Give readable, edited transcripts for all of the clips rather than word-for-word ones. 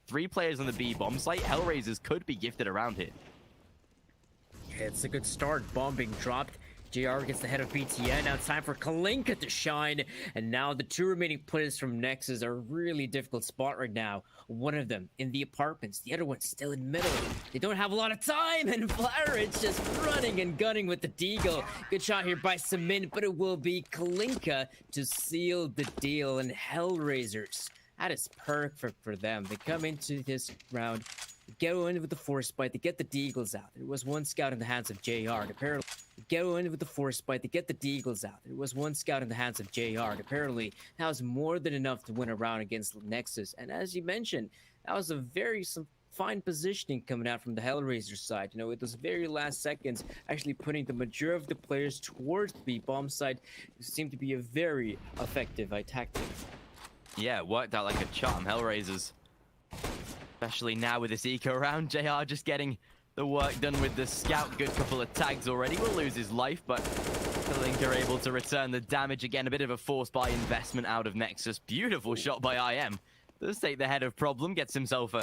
3 players on the B bomb site. Hellraisers could be gifted around here. It's a good start. Bomb being dropped. JR gets the head of BTN. Now it's time for Kalinka to shine. And now the 2 remaining players from Nexus are a really difficult spot right now. One of them in the apartments. The other one's still in middle. They don't have a lot of time. And Flaret's just running and gunning with the Deagle. Good shot here by Samin. But it will be Kalinka to seal the deal. And Hellraisers. That is perfect for them. They come into this round. Go in with the force bite to get the Deagles out. There was 1 scout in the hands of JR. Apparently, go in with the force bite to get the Deagles out. There was 1 scout in the hands of JR. Apparently, that was more than enough to win a round against Nexus. And as you mentioned, that was some fine positioning coming out from the Hellraiser side. You know, it was very last seconds, actually putting the majority of the players towards the bomb side. It seemed to be a very effective tactic. Yeah, it worked out like a charm. Hellraisers, especially now with this eco round. JR just getting the work done with the scout. Good couple of tags already. Will lose his life, but Kalinka able to return the damage again. A bit of a force buy investment out of Nexus. Beautiful shot by IM. Does take the head of problem. Gets himself a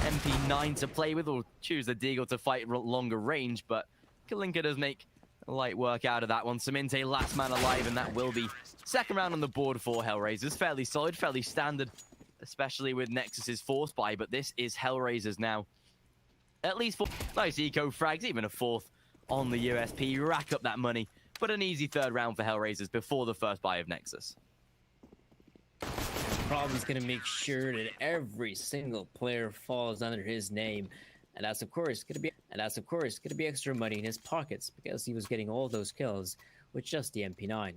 MP9 to play with, or choose the Deagle to fight longer range, but Kalinka does make light work out of that one. Saminte last man alive, and that will be second round on the board for Hellraisers. Fairly solid, fairly standard, especially with Nexus's force buy, but this is Hellraisers now. At least 4 nice eco frags, even a 4th on the USP. Rack up that money, but an easy 3rd round for Hellraisers before the first buy of Nexus. Problem's gonna make sure that every single player falls under his name. And that's of course gonna be extra money in his pockets because he was getting all those kills with just the MP9.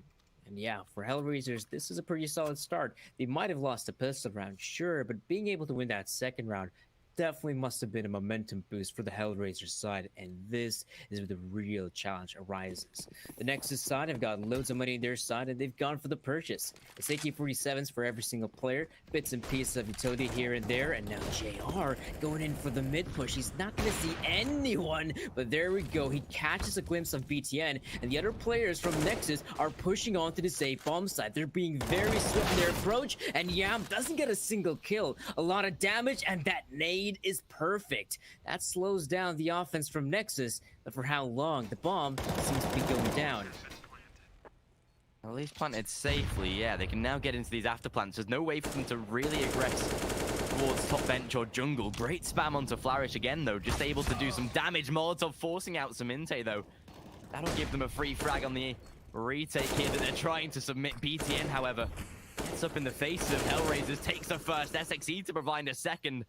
And yeah, for Hellraisers, this is a pretty solid start. They might have lost a pistol round, sure, but being able to win that 2nd round definitely must have been a momentum boost for the Hellraisers side, and this is where the real challenge arises. The Nexus side have got loads of money on their side, and they've gone for the purchase. It's AK-47s for every single player, bits and pieces of utility here and there, and now JR going in for the mid push. He's not going to see anyone, but there we go. He catches a glimpse of BTN, and the other players from Nexus are pushing onto the safe bomb side. They're being very swift in their approach, and Yam doesn't get a single kill. A lot of damage, and that nade is perfect. That slows down the offense from Nexus, but for how long? The bomb seems to be going down. At least planted safely. Yeah, they can now get into these after plants. There's no way for them to really aggress towards top bench or jungle. Great spam onto Flourish again, though. Just able to do some damage. Molotov forcing out some Inte, though. That'll give them a free frag on the retake here that they're trying to submit. BTN, however, gets up in the face of Hellraisers, takes the first. SXE to provide a second.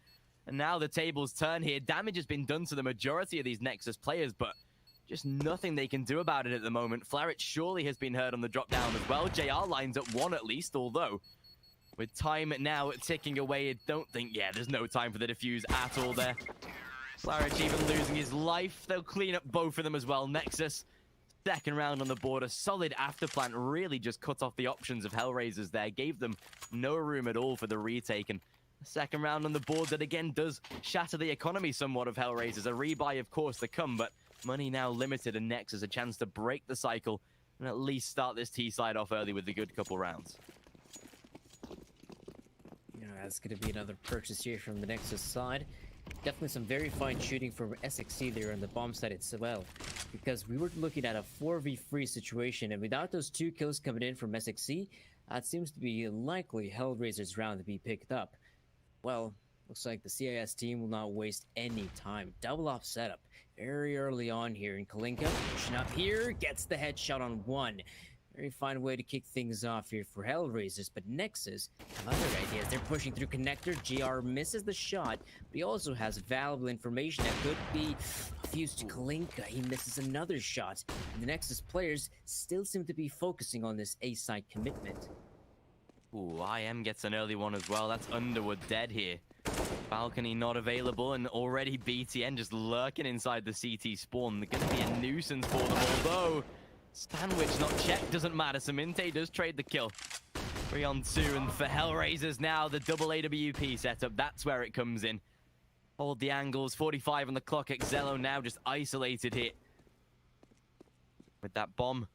And now the tables turn here. Damage has been done to the majority of these Nexus players, but just nothing they can do about it at the moment. Flaret surely has been hurt on the drop down as well. JR lines up 1 at least, although with time now ticking away, I don't think, yeah, there's no time for the defuse at all there. Flaret even losing his life. They'll clean up both of them as well. Nexus, 2nd round on the board. A solid afterplant really just cut off the options of Hellraisers there. Gave them no room at all for the retake. And 2nd round on the board that again does shatter the economy somewhat of Hellraisers. A rebuy, of course, to come, but money now limited, and Nexus a chance to break the cycle and at least start this T side off early with a good couple rounds. Yeah, that's going to be another purchase here from the Nexus side. Definitely some very fine shooting from SXE there on the bomb side as well, because we were looking at a 4v3 situation, and without those 2 kills coming in from SXE, it seems to be likely Hellraiser's round to be picked up. Well, looks like the CIS team will not waste any time. Double off setup very early on here, and Kalinka pushing up here, gets the headshot on 1. Very fine way to kick things off here for Hellraisers, but Nexus have other ideas. They're pushing through connector. JR misses the shot, but he also has valuable information that could be fused to Kalinka. He misses another shot, and the Nexus players still seem to be focusing on this A-side commitment. Ooh, IM gets an early one as well. That's Underwood dead here. Balcony not available, and already BTN just lurking inside the CT spawn. They're going to be a nuisance for them, although Stanwich not checked, doesn't matter. Saminte does trade the kill. 3 on 2, and for Hellraisers now, the double AWP setup, that's where it comes in. Hold the angles, 45 on the clock. Exello now just isolated here with that bomb.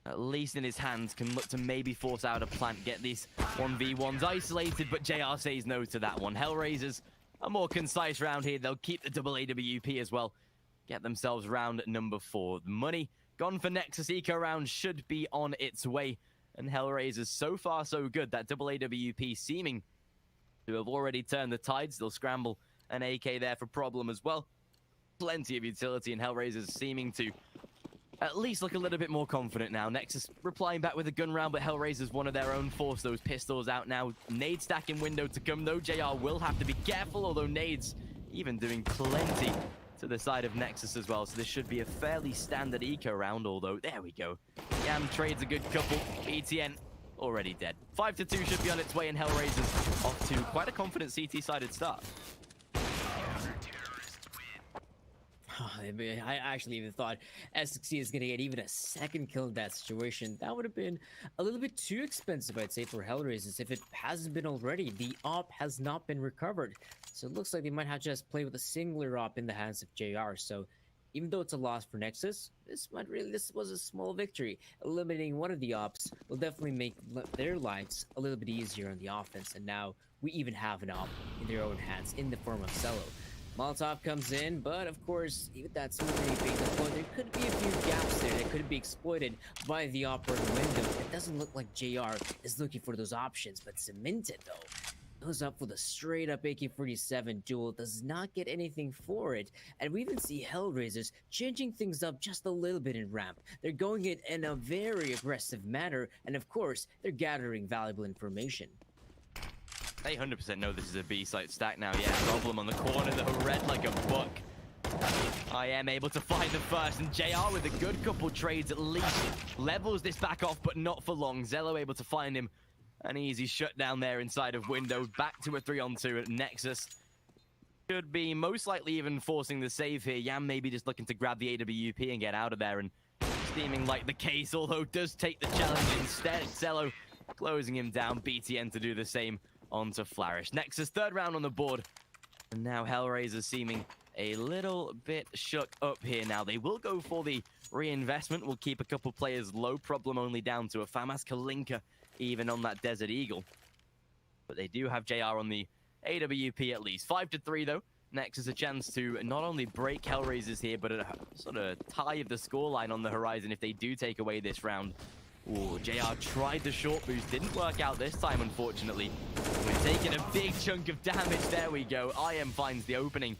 at least in his hands, can look to maybe force out a plant, get these 1v1s isolated, but JR says no to that one. Hellraisers, a more concise round here. They'll keep the double AWP as well. Get themselves round number 4. The money gone for Nexus. Eco round should be on its way. And Hellraisers, so far so good. That double AWP seeming to have already turned the tides. They'll scramble an AK there for problem as well. Plenty of utility, and Hellraisers seeming to at least look a little bit more confident now. Nexus replying back with a gun round, but Hellraisers one of their own force those pistols out now. Nade stacking window to come, though. JR will have to be careful, although Nades even doing plenty to the side of Nexus as well. So this should be a fairly standard eco round, although there we go. Yam trades a good couple. BTN already dead. 5-2 should be on its way, and Hellraisers off to quite a confident CT-sided start. I actually even thought SXC is going to get even a second kill in that situation. That would have been a little bit too expensive, I'd say, for Hellraisers. If it hasn't been already, the op has not been recovered. So it looks like they might have to just play with a singular op in the hands of JR. So even though it's a loss for Nexus, this was a small victory. Eliminating one of the ops will definitely make their lives a little bit easier on the offense. And now we even have an op in their own hands in the form of Cello. Molotov comes in, but of course, even that's being deployed, there could be a few gaps there that could be exploited by the operator window. It doesn't look like JR is looking for those options, but Cemented, though, goes up with a straight-up AK-47 duel, does not get anything for it, and we even see Hellraisers changing things up just a little bit in ramp. They're going it in a very aggressive manner, and of course, they're gathering valuable information. They 100% know this is a B-site stack now. Yeah, problem on the corner, though, red like a buck. I am able to find the first, and JR with a good couple trades at least levels this back off, but not for long. Zello able to find him. An easy shutdown there inside of window. Back to a 3-on-2 at Nexus. Should be most likely even forcing the save here. Yam maybe just looking to grab the AWP and get out of there, and seeming like the case, although does take the challenge instead. Zello closing him down. BTN to do the same onto Flourish. Nexus, third round on the board. And now Hellraisers seeming a little bit shook up here now. They will go for the reinvestment. Will keep a couple players low. Problem only down to a Famas Kalinka even on that Desert Eagle. But they do have JR on the AWP at least. 5-3 though. Nexus a chance to not only break Hellraisers here, but a sort of tie of the scoreline on the horizon if they do take away this round. Ooh, JR tried the short boost, didn't work out this time, unfortunately. We're taking a big chunk of damage. There we go. IM finds the opening.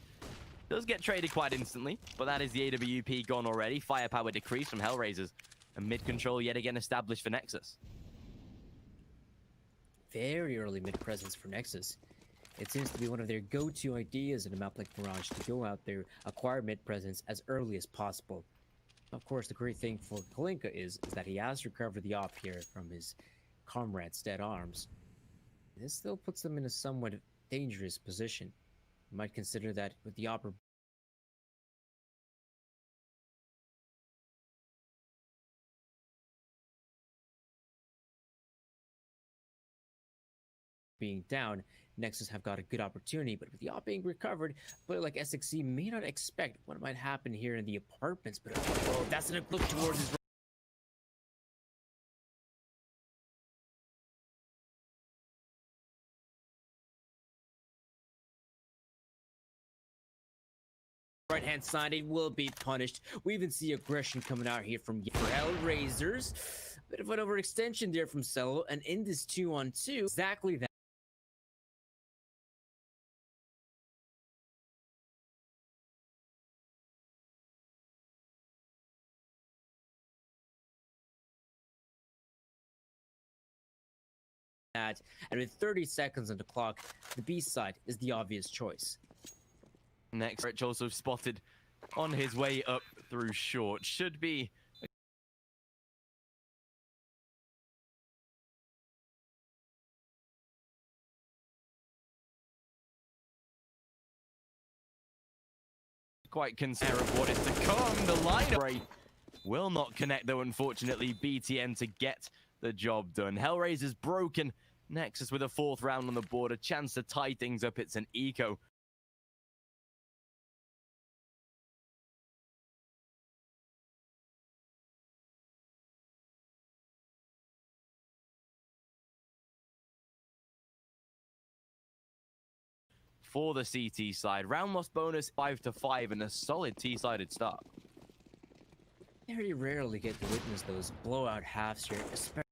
Does get traded quite instantly, but that is the AWP gone already. Firepower decreased from Hellraisers. And mid-control yet again established for Nexus. Very early mid-presence for Nexus. It seems to be one of their go-to ideas in a map like Mirage to go out there, acquire mid-presence as early as possible. Of course, the great thing for Kalinka is that he has recovered the op here from his comrade's dead arms. This still puts them in a somewhat dangerous position. You might consider that with the op being down, Nexus have got a good opportunity, but with the op being recovered, a player like SXC may not expect what might happen here in the apartments, but oh, that's an look towards his right-hand side. It will be punished. We even see aggression coming out here from Hellraisers. Bit of an overextension there from Cello, and in this 2-on-2, exactly that. And with 30 seconds on the clock, the B side is the obvious choice. Next, Rich also spotted on his way up through short. Should be quite concerned of what is to come. The line will not connect though, unfortunately. BTN to get the job done. Hellraisers broken. Nexus with a 4th round on the board, a chance to tie things up. It's an eco. for the CT side. Round loss bonus 5-5 and a solid T-sided start. Very rarely get to witness those blowout halves here, especially